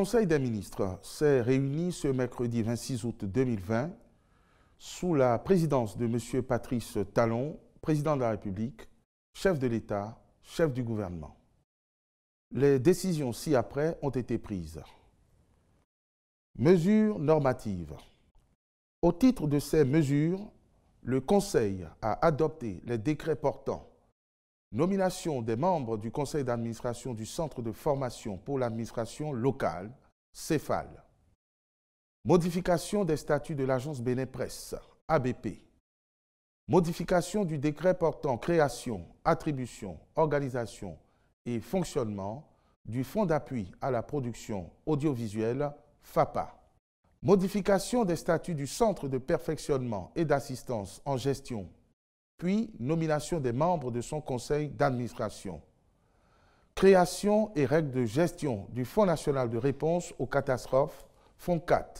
Conseil des ministres s'est réuni ce mercredi 26 août 2020 sous la présidence de M. Patrice Talon, président de la République, chef de l'État, chef du gouvernement. Les décisions ci-après ont été prises. Mesures normatives. Au titre de ces mesures, le Conseil a adopté les décrets portant nomination des membres du Conseil d'administration du Centre de formation pour l'administration locale, CEFAL, modification des statuts de l'Agence Bénin Presse, ABP, modification du décret portant création, attribution, organisation et fonctionnement du Fonds d'appui à la production audiovisuelle, FAPA, modification des statuts du Centre de perfectionnement et d'assistance en gestion, puis nomination des membres de son conseil d'administration, création et règles de gestion du Fonds national de réponse aux catastrophes, FONCAT,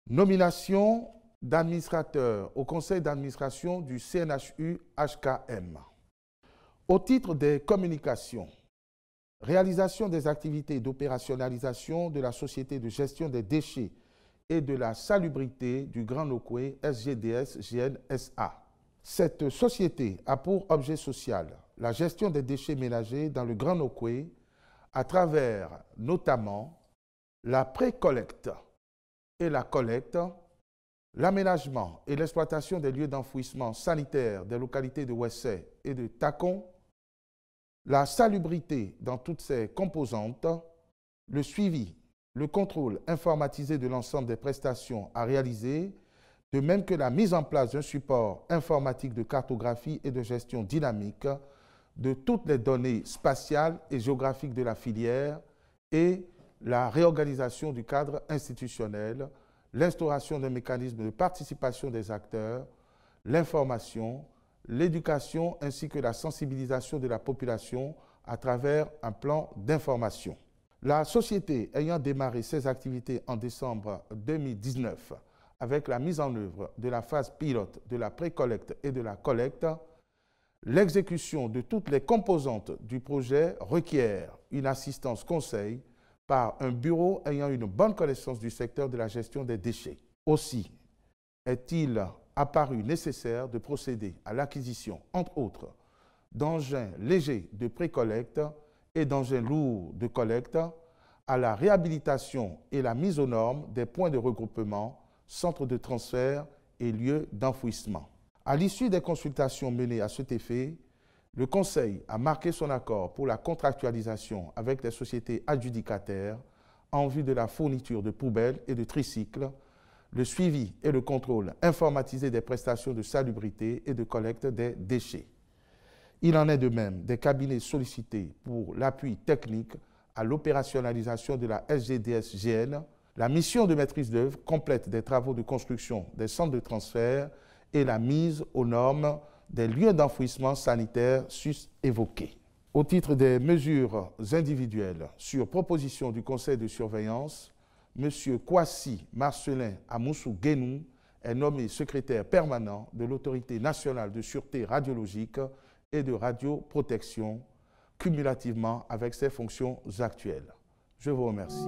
nomination d'administrateur au conseil d'administration du CNHU-HKM. Au titre des communications, réalisation des activités d'opérationnalisation de la Société de gestion des déchets et de la salubrité du Grand Nokoué SGDS-GN-SA. Cette société a pour objet social la gestion des déchets ménagers dans le Grand Nokoué à travers notamment la pré-collecte et la collecte, l'aménagement et l'exploitation des lieux d'enfouissement sanitaire des localités de Ouessé et de Tacon, la salubrité dans toutes ses composantes, le suivi, le contrôle informatisé de l'ensemble des prestations à réaliser, de même que la mise en place d'un support informatique de cartographie et de gestion dynamique de toutes les données spatiales et géographiques de la filière et la réorganisation du cadre institutionnel, l'instauration d'un mécanisme de participation des acteurs, l'information, l'éducation ainsi que la sensibilisation de la population à travers un plan d'information. La société ayant démarré ses activités en décembre 2019 avec la mise en œuvre de la phase pilote de la pré-collecte et de la collecte, l'exécution de toutes les composantes du projet requiert une assistance conseil par un bureau ayant une bonne connaissance du secteur de la gestion des déchets. Aussi est-il apparu nécessaire de procéder à l'acquisition, entre autres, d'engins légers de pré-collecte et d'engins lourds de collecte, à la réhabilitation et la mise aux normes des points de regroupement, centres de transfert et lieux d'enfouissement. À l'issue des consultations menées à cet effet, le Conseil a marqué son accord pour la contractualisation avec les sociétés adjudicataires en vue de la fourniture de poubelles et de tricycles, le suivi et le contrôle informatisé des prestations de salubrité et de collecte des déchets. Il en est de même des cabinets sollicités pour l'appui technique à l'opérationnalisation de la SGDS-GN, la mission de maîtrise d'œuvre complète des travaux de construction des centres de transfert et la mise aux normes des lieux d'enfouissement sanitaire sus-évoqués. Au titre des mesures individuelles, sur proposition du Conseil de surveillance, M. Kwasi Marcelin Amoussou Guénou est nommé secrétaire permanent de l'Autorité nationale de sûreté radiologique et de radioprotection, cumulativement avec ses fonctions actuelles. Je vous remercie.